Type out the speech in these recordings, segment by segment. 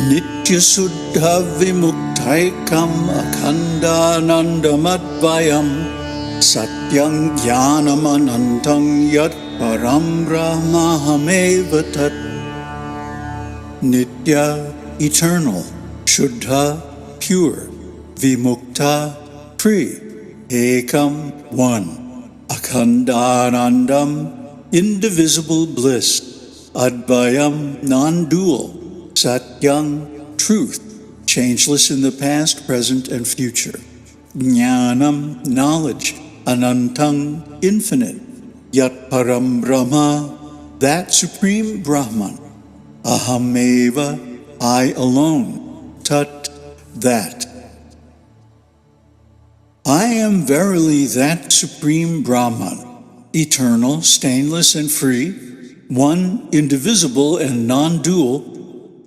Nityasuddha vimuktaikam akhandanandamadvayam satyam jnanam anantam yat param brahmahameva tat. Nitya, eternal, Shuddha, pure, Vimukta, free, Ekam, one, Akhandanandam, indivisible bliss, Advayam, non-dual, Satyam, truth, changeless in the past, present, and future, Jnanam, knowledge, Anantang, infinite, Yat Param Brahma, that Supreme Brahman, Ahameva, I alone, Tat, that. I am verily that Supreme Brahman, eternal, stainless, and free, one, indivisible and non-dual,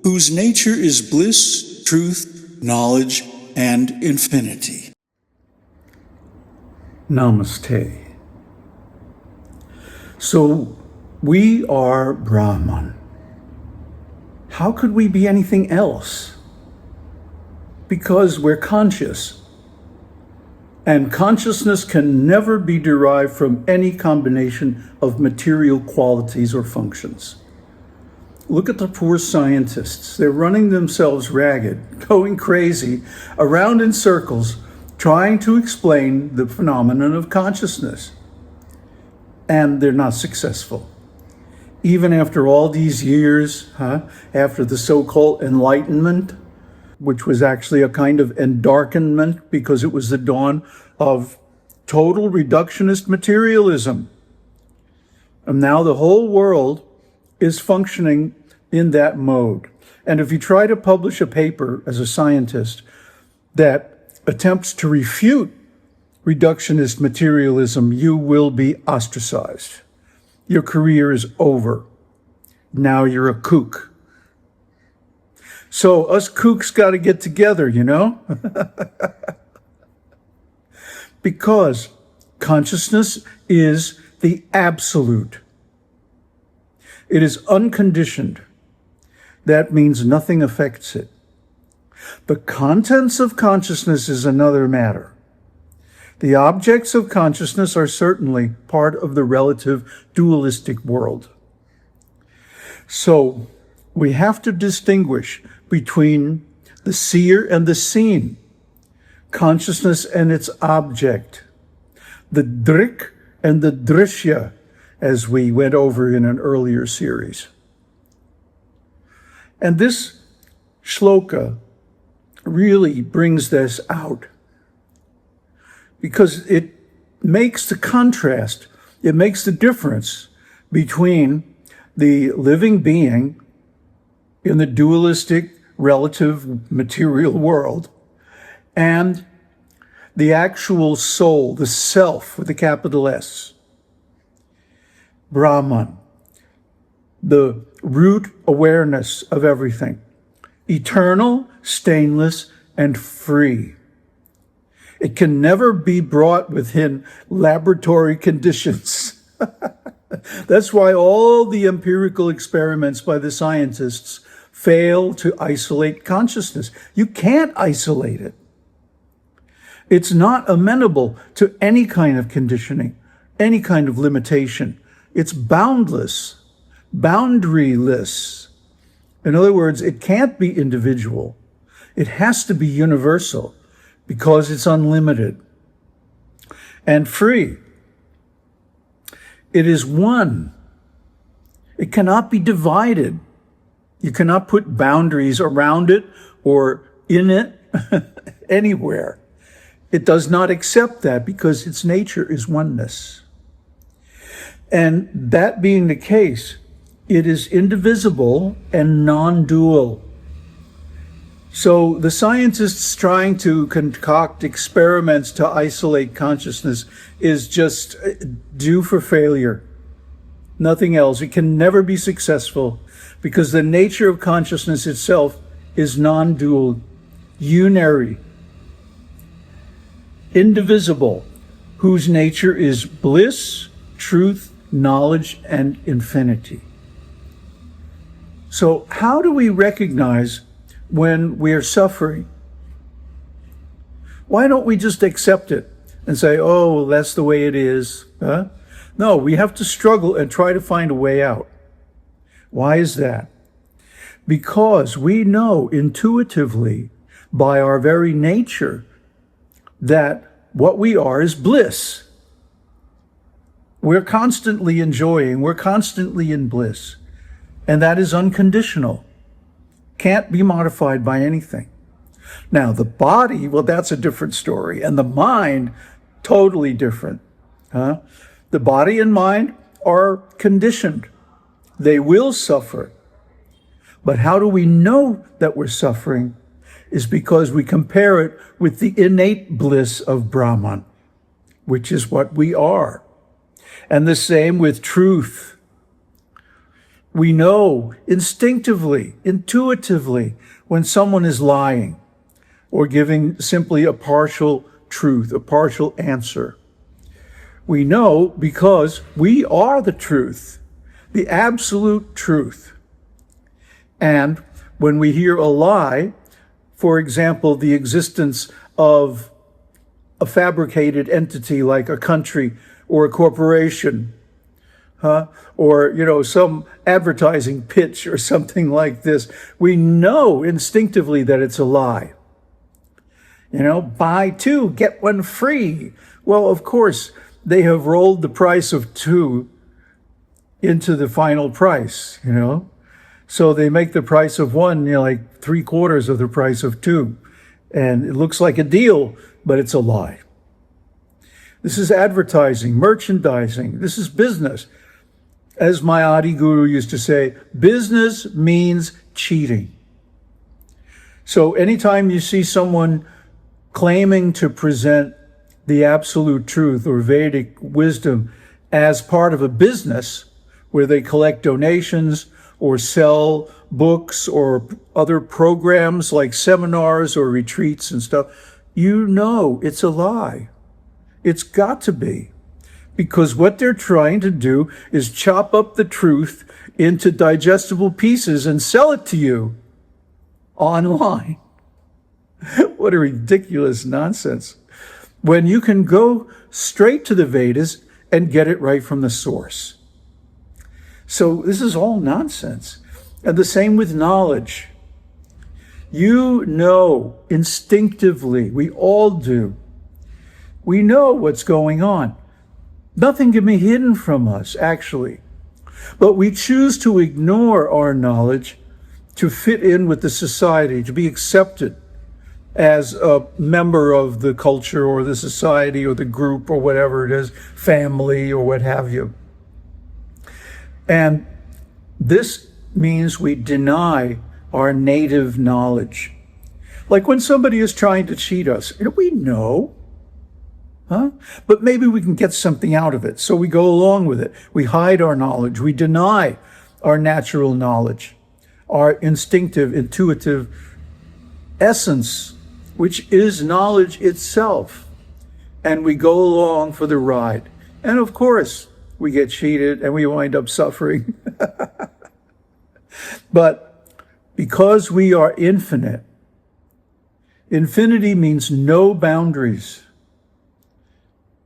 whose nature is bliss, truth, knowledge, and infinity. Namaste. So, we are Brahman. How could we be anything else? Because we're conscious. And consciousness can never be derived from any combination of material qualities or functions. Look at the poor scientists. They're running themselves ragged, going crazy, around in circles, trying to explain the phenomenon of consciousness. And they're not successful. Even after all these years, after the so-called Enlightenment, which was actually a kind of endarkenment because it was the dawn of total reductionist materialism. And now the whole world is functioning in that mode. And if you try to publish a paper as a scientist that attempts to refute reductionist materialism, you will be ostracized. Your career is over. Now you're a kook. So us kooks got to get together, you know? Because consciousness is the absolute. It is unconditioned. That means nothing affects it. The contents of consciousness is another matter. The objects of consciousness are certainly part of the relative dualistic world. So we have to distinguish between the seer and the seen, consciousness and its object, the drik and the drishya, as we went over in an earlier series. And this shloka really brings this out because it makes the contrast, it makes the difference between the living being in the dualistic relative material world and the actual soul, the self with a capital S, Brahman, the root awareness of everything, eternal, stainless, and free. It can never be brought within laboratory conditions. That's why all the empirical experiments by the scientists fail to isolate consciousness. You can't isolate it. It's not amenable to any kind of conditioning, any kind of limitation. It's boundless, boundaryless. In other words, it can't be individual. It has to be universal because it's unlimited and free. It is one. It cannot be divided. You cannot put boundaries around it or in it anywhere. It does not accept that because its nature is oneness. And that being the case, it is indivisible and non-dual. So the scientists trying to concoct experiments to isolate consciousness is just due for failure. Nothing else. It can never be successful because the nature of consciousness itself is non-dual, unary, indivisible, whose nature is bliss, truth, knowledge, and infinity. So how do we recognize when we're suffering? Why don't we just accept it and say, oh, that's the way it is? Huh? No, we have to struggle and try to find a way out. Why is that? Because we know intuitively by our very nature that what we are is bliss. We're constantly enjoying, we're constantly in bliss. And that is unconditional. Can't be modified by anything. Now, the body, well, that's a different story. And the mind, totally different. The body and mind are conditioned. They will suffer. But how do we know that we're suffering? Is because we compare it with the innate bliss of Brahman, which is what we are. And the same with truth. We know instinctively, intuitively, when someone is lying or giving simply a partial truth, a partial answer. We know because we are the truth, the absolute truth. And when we hear a lie, for example, the existence of a fabricated entity like a country or a corporation, or, some advertising pitch or something like this, we know instinctively that it's a lie. Buy two, get one free. Well, of course, they have rolled the price of two into the final price, So they make the price of one, like 3/4 of the price of two. And it looks like a deal, but it's a lie. This is advertising, merchandising. This is business. As my Adi Guru used to say, business means cheating. So anytime you see someone claiming to present the absolute truth or Vedic wisdom as part of a business where they collect donations or sell books or other programs like seminars or retreats and stuff, it's a lie. It's got to be. Because what they're trying to do is chop up the truth into digestible pieces and sell it to you online. What a ridiculous nonsense. When you can go straight to the Vedas and get it right from the source. So this is all nonsense. And the same with knowledge. You know instinctively, we all do. We know what's going on. Nothing can be hidden from us, actually. But we choose to ignore our knowledge to fit in with the society, to be accepted as a member of the culture or the society or the group or whatever it is, family or what have you. And this means we deny our native knowledge. Like when somebody is trying to cheat us, we know. But maybe we can get something out of it, so we go along with it. We hide our knowledge. We deny our natural knowledge, our instinctive, intuitive essence, which is knowledge itself. And we go along for the ride. And of course, we get cheated and we wind up suffering. But because we are infinite, infinity means no boundaries.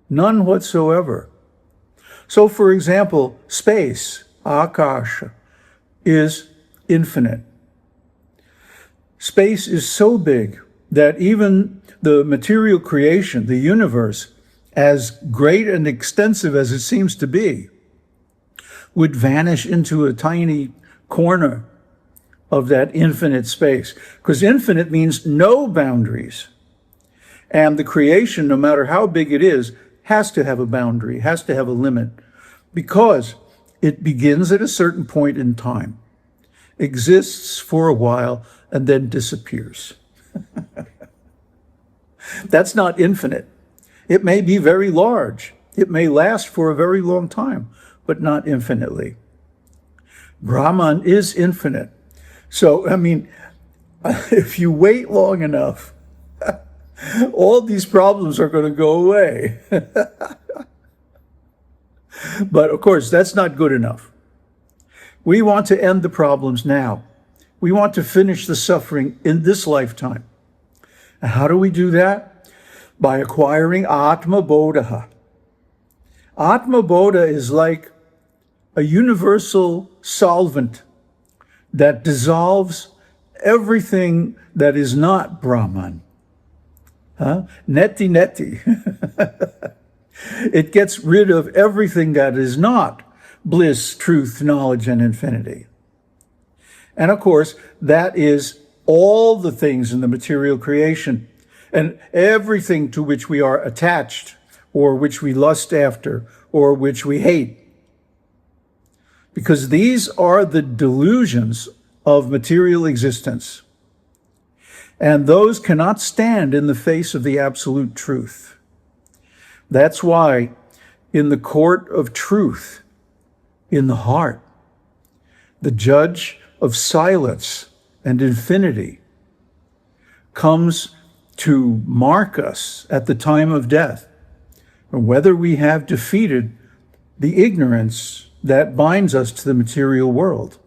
None whatsoever. So, for example, space, akasha, is infinite. Space is so big that even the material creation, the universe, as great and extensive as it seems to be, would vanish into a tiny corner of that infinite space. Because infinite means no boundaries. And the creation, no matter how big it is, has to have a boundary, has to have a limit, because it begins at a certain point in time, exists for a while, and then disappears. That's not infinite. It may be very large. It may last for a very long time, but not infinitely. Brahman is infinite. So, if you wait long enough, all these problems are going to go away. But of course, that's not good enough. We want to end the problems now. We want to finish the suffering in this lifetime. And how do we do that? By acquiring tmabodhah. Tmabodhah is like a universal solvent that dissolves everything that is not Brahman. Neti neti. It gets rid of everything that is not bliss, truth, knowledge, and infinity. And of course, that is all the things in the material creation and everything to which we are attached or which we lust after or which we hate. Because these are the delusions of material existence. And those cannot stand in the face of the absolute truth. That's why in the court of truth, in the heart, the judge of silence and infinity comes to mark us at the time of death, whether we have defeated the ignorance that binds us to the material world.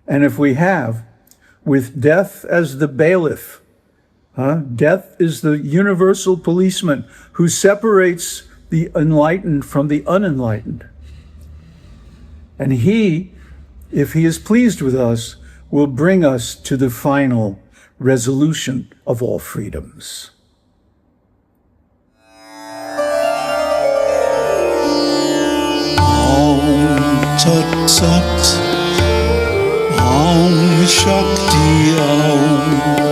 And if we have, with death as the bailiff, death is the universal policeman who separates the enlightened from the unenlightened. And he, if he is pleased with us, will bring us to the final resolution of all freedoms. Om Tat Sat, Om Shakti Om.